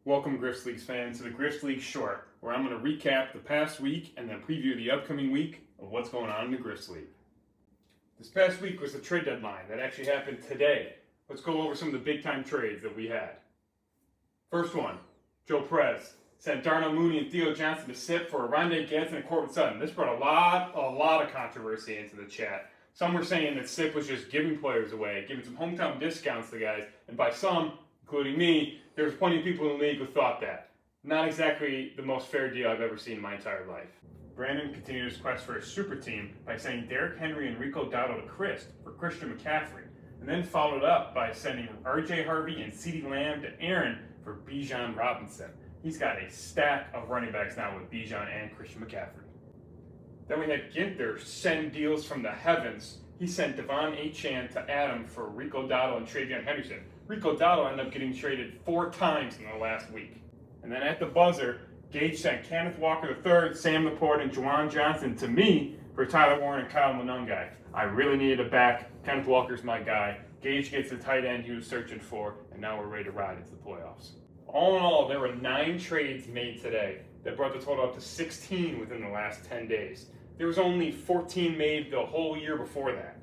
Welcome, Griffs League fans, to the Griffs League Short, where I'm going to recap the past week and then preview the upcoming week of what's going on in the Griffs League. This past week was the trade deadline that actually happened today. Let's go over some of the big-time trades that we had. First one, Joe Perez sent Darnell Mooney and Theo Johnson to SIP for Rondé Gadsden and Corbin Sutton. This brought a lot of controversy into the chat. Some were saying that SIP was just giving players away, giving some hometown discounts to guys, and by some, including me, there's plenty of people in the league who thought that. Not exactly the most fair deal I've ever seen in my entire life. Brandon continued his quest for a super team by sending Derrick Henry and Rico Dowdle to Christ for Christian McCaffrey, and then followed up by sending R.J. Harvey and CeeDee Lamb to Aaron for Bijan Robinson. He's got a stack of running backs now with Bijan and Christian McCaffrey. Then we had Ginther send deals from the heavens. He sent Devon Achane to Adam for Rico Dowdle and Travion Henderson. Rico Dowdle ended up getting traded 4 times in the last week. And then at the buzzer, Gage sent Kenneth Walker III, Sam Laporte, and Juwan Johnson to me for Tyler Warren and Kyle Monungai. I really needed a back. Kenneth Walker's my guy. Gage gets the tight end he was searching for, and now we're ready to ride into the playoffs. All in all, there were 9 trades made today that brought the total up to 16 within the last 10 days. There was only 14 made the whole year before that.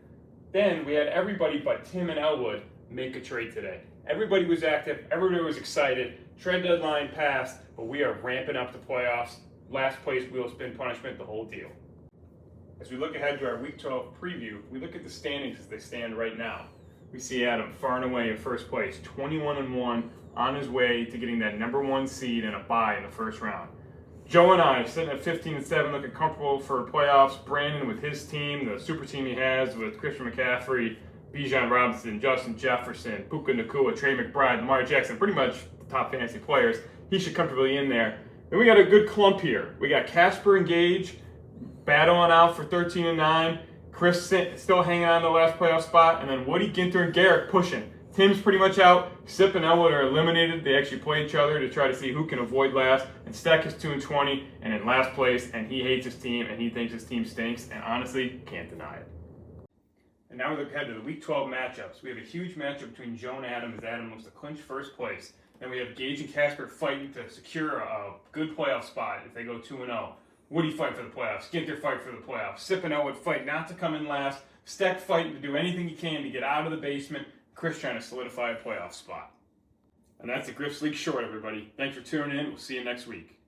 Then we had everybody but Tim and Elwood make a trade today. Everybody was active, everybody was excited, trade deadline passed, but we are ramping up the playoffs. Last place wheel spin punishment, the whole deal. As we look ahead to our Week 12 preview, we look at the standings as they stand right now. We see Adam far and away in first place, 21-1, on his way to getting that number 1 seed and a bye in the first round. Joe and I sitting at 15-7, looking comfortable for playoffs. Brandon with his team, the super team he has with Christian McCaffrey, Bijan Robinson, Justin Jefferson, Puka Nacua, Trey McBride, Lamar Jackson, pretty much the top fantasy players. He should comfortably in there. Then we got a good clump here. We got Casper and Gage battling out for 13-9. Chris still hanging on to the last playoff spot. And then Woody, Ginther, and Garrett pushing. Tim's pretty much out. Sip and Elwood are eliminated. They actually play each other to try to see who can avoid last. And Steck is 2-20 and in last place. And he hates his team and he thinks his team stinks. And honestly, can't deny it. And now we look ahead to the Week 12 matchups. We have a huge matchup between Joe and Adam as Adam looks to clinch first place. Then we have Gage and Casper fighting to secure a good playoff spot if they go 2-0. Woody fight for the playoffs. Ginther fight for the playoffs. Sip and Elwood fight not to come in last. Steck fighting to do anything he can to get out of the basement. Chris trying to solidify a playoff spot. And that's the Griffs League Short, everybody. Thanks for tuning in. We'll see you next week.